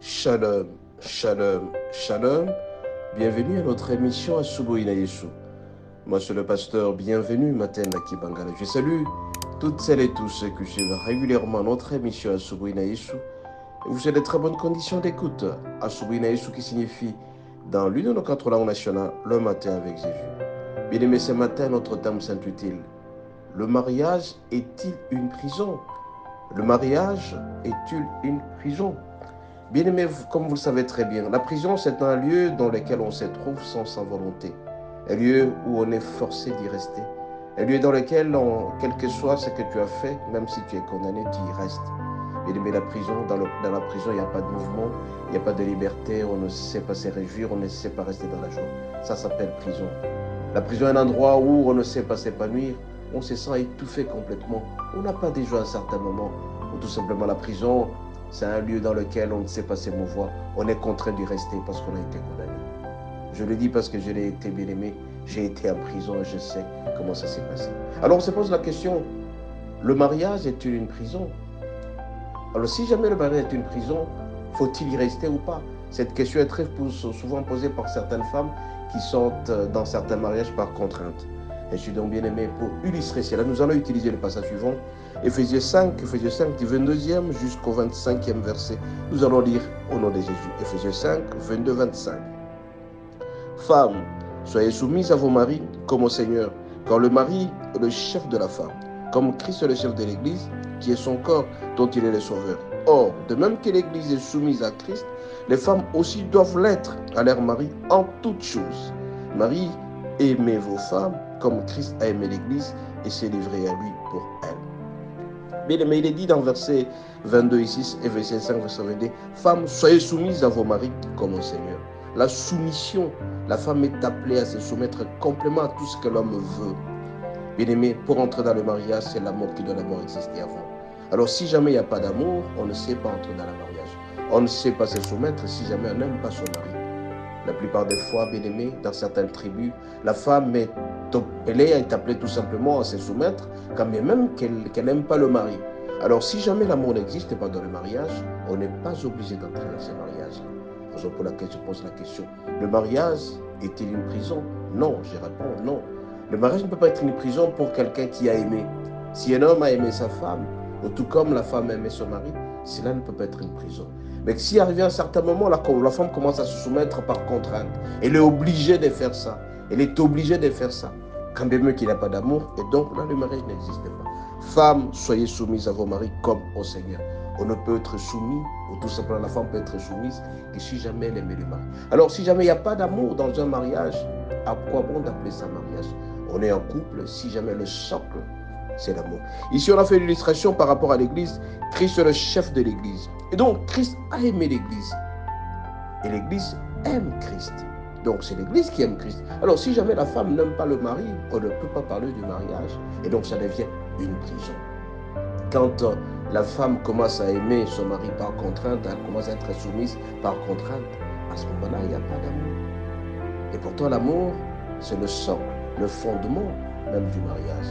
Shalom, shalom, shalom. Bienvenue à notre émission Asubuhi na Yesu. Moi, je suis le pasteur. Bienvenue, Maten Nakibangala. Je salue toutes celles et tous ceux qui suivent régulièrement notre émission Asubuhi na Yesu. Et vous avez de très bonnes conditions d'écoute. Asubuhi na Yesu qui signifie dans l'une de nos quatre langues nationales, le matin avec Jésus. Bien aimé, ce matin, notre thème s'intitule Le mariage est-il une prison? Le mariage est-il une prison? Bien aimé, comme vous le savez très bien, la prison c'est un lieu dans lequel on se trouve sans sa volonté. Un lieu où on est forcé d'y rester. Un lieu dans lequel, quel que soit ce que tu as fait, même si tu es condamné, tu y restes. Bien aimé, la prison, dans la prison, il n'y a pas de mouvement, il n'y a pas de liberté, on ne sait pas se réjouir, on ne sait pas rester dans la joie. Ça s'appelle prison. La prison est un endroit où on ne sait pas s'épanouir, on se sent étouffé complètement. On n'a pas de joie à un certain moment. Ou tout simplement la prison, c'est un lieu dans lequel on ne sait pas s'émouvoir. On est contraint d'y rester parce qu'on a été condamné. Je le dis parce que je l'ai été bien aimé. J'ai été en prison et je sais comment ça s'est passé. Alors on se pose la question, le mariage est-il une prison? Alors si jamais le mariage est une prison, faut-il y rester ou pas? Cette question est très souvent posée par certaines femmes qui sont dans certains mariages par contrainte. Et je suis donc bien aimé pour illustrer cela. Nous allons utiliser le passage suivant. Éphésiens 5, du 22e jusqu'au 25e verset. Nous allons lire au nom de Jésus. Éphésiens 5, 22, 25. Femmes, soyez soumises à vos maris comme au Seigneur, car le mari est le chef de la femme, comme Christ est le chef de l'Église, qui est son corps, dont il est le sauveur. Or, de même que l'Église est soumise à Christ, les femmes aussi doivent l'être à leur mari en toutes choses. Marie, aimez vos femmes comme Christ a aimé l'Église et s'est livré à lui pour elle. Bien aimé, il est dit dans verset 22 ici, et verset 5, verset 22, femmes, soyez soumises à vos maris comme au Seigneur. La soumission, la femme est appelée à se soumettre complètement à tout ce que l'homme veut. Bien aimé, pour entrer dans le mariage, c'est l'amour qui doit d'abord exister avant. Alors si jamais il n'y a pas d'amour, on ne sait pas entrer dans le mariage. On ne sait pas se soumettre si jamais on n'aime pas son mari. La plupart des fois, bien aimé, dans certaines tribus, la femme est appelée tout simplement à se soumettre, quand bien même qu'elle n'aime pas le mari. Alors si jamais l'amour n'existe pas dans le mariage, on n'est pas obligé d'entrer dans ce mariage. Raison pour laquelle je pose la question, le mariage est-il une prison? Non, je réponds non. Le mariage ne peut pas être une prison pour quelqu'un qui a aimé. Si un homme a aimé sa femme, ou tout comme la femme a aimé son mari, cela ne peut pas être une prison. Mais si arrivé à un certain moment, la femme commence à se soumettre par contrainte, elle est obligée de faire ça. Elle est obligée de faire ça. Quand bien même qu'il n'a pas d'amour, et donc là, le mariage n'existe pas. Femmes, soyez soumises à vos maris comme au Seigneur. On ne peut être soumis, ou tout simplement la femme peut être soumise, que si jamais elle aime le mari. Alors si jamais il n'y a pas d'amour dans un mariage, à quoi bon d'appeler ça mariage? On est en couple, si jamais le socle, c'est l'amour. Ici, on a fait l'illustration par rapport à l'Église. Christ est le chef de l'Église. Et donc, Christ a aimé l'Église. Et l'Église aime Christ. Donc, c'est l'Église qui aime Christ. Alors, si jamais la femme n'aime pas le mari, on ne peut pas parler du mariage. Et donc, ça devient une prison. Quand la femme commence à aimer son mari par contrainte, elle commence à être soumise par contrainte, à ce moment-là, il n'y a pas d'amour. Et pourtant, l'amour, c'est le socle, le fondement même du mariage.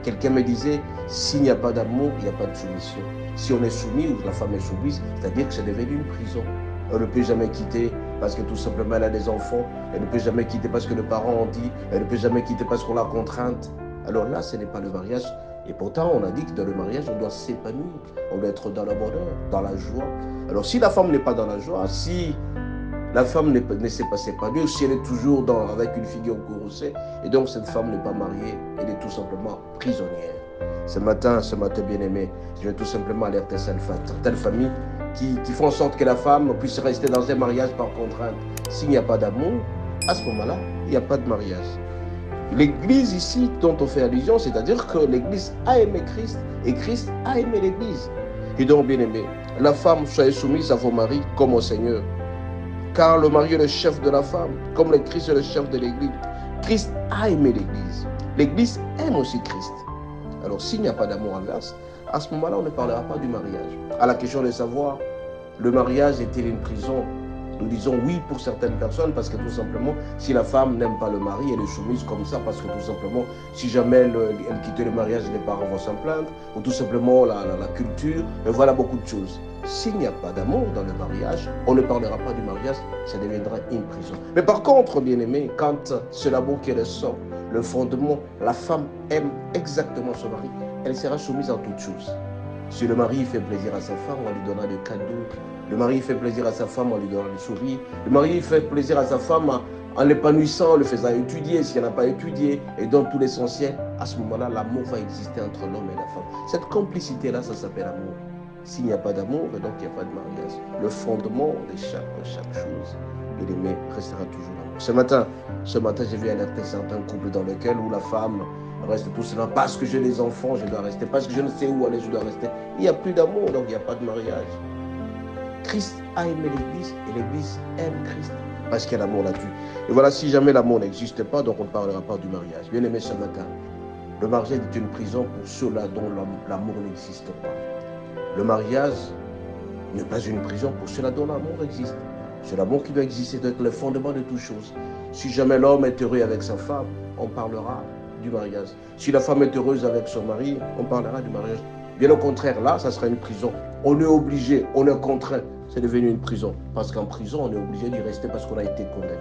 Quelqu'un me disait, s'il n'y a pas d'amour, il n'y a pas de soumission. Si on est soumis ou la femme est soumise, c'est-à-dire que c'est devenu une prison. On ne peut jamais quitter parce que tout simplement elle a des enfants. Elle ne peut jamais quitter parce que les parents ont dit. Elle ne peut jamais quitter parce qu'on l'a contrainte. Alors là, ce n'est pas le mariage. Et pourtant, on a dit que dans le mariage, on doit s'épanouir. On doit être dans le bonheur, dans la joie. Alors si la femme n'est pas dans la joie, si la femme ne sait pas s'épanouir, si elle est toujours avec une figure courroucée, et donc cette femme n'est pas mariée, elle est tout simplement prisonnière. Ce matin bien aimé, je vais tout simplement alerter certaines familles qui font en sorte que la femme puisse rester dans un mariage par contrainte. S'il n'y a pas d'amour, à ce moment-là, il n'y a pas de mariage. L'Église ici dont on fait allusion, c'est-à-dire que l'Église a aimé Christ et Christ a aimé l'Église. Et donc, bien aimé, la femme, soyez soumise à vos maris comme au Seigneur. Car le mari est le chef de la femme, comme le Christ est le chef de l'Église. Christ a aimé l'Église. L'Église aime aussi Christ. Alors s'il n'y a pas d'amour inverse, à ce moment-là, on ne parlera pas du mariage. À la question de savoir, le mariage est-il une prison? Nous disons oui pour certaines personnes parce que tout simplement, si la femme n'aime pas le mari, elle est soumise comme ça parce que tout simplement, si jamais elle quitte le mariage, les parents vont s'en plaindre, ou tout simplement la culture, et voilà beaucoup de choses. S'il n'y a pas d'amour dans le mariage, on ne parlera pas du mariage, ça deviendra une prison. Mais par contre, bien aimé, quand c'est l'amour qui est le socle, le fondement, la femme aime exactement son mari, elle sera soumise à toutes choses. Si le mari fait plaisir à sa femme, on lui donnera des cadeaux. Le mari fait plaisir à sa femme, on lui donnera des sourires. Le mari fait plaisir à sa femme en l'épanouissant, en le faisant étudier, s'il n'a pas étudié, et dans tout l'essentiel. À ce moment-là, l'amour va exister entre l'homme et la femme. Cette complicité-là, ça s'appelle amour. S'il n'y a pas d'amour, donc il n'y a pas de mariage. Le fondement de chaque chose, il aimé restera toujours l'amour. Ce matin, j'ai vu alerter certains couples dans lesquels où la femme reste tout cela parce que j'ai des enfants, je dois rester, parce que je ne sais où aller, je dois rester. Il n'y a plus d'amour, donc il n'y a pas de mariage. Christ a aimé l'Église et l'Église aime Christ parce qu'il y a l'amour là-dessus. Et voilà, si jamais l'amour n'existe pas, donc on ne parlera pas du mariage. Bien aimé ce matin, le mariage est une prison pour ceux-là dont l'amour n'existe pas. Le mariage n'est pas une prison pour ceux-là dont l'amour existe. C'est l'amour qui doit exister, doit être le fondement de toutes choses. Si jamais l'homme est heureux avec sa femme, on parlera du mariage. Si la femme est heureuse avec son mari, on parlera du mariage. Bien au contraire, là, ça sera une prison. On est obligé, on est contraint. C'est devenu une prison. Parce qu'en prison, on est obligé d'y rester parce qu'on a été condamné.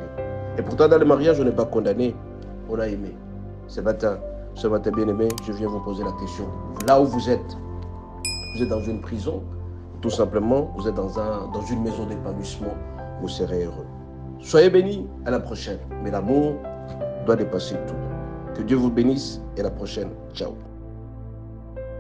Et pourtant, dans le mariage, on n'est pas condamné. On a aimé. Ce matin, bien aimé, je viens vous poser la question. Là où vous êtes dans une prison, tout simplement, vous êtes dans une maison d'épanouissement, vous serez heureux. Soyez bénis, à la prochaine. Mais l'amour doit dépasser tout. Que Dieu vous bénisse et à la prochaine. Ciao.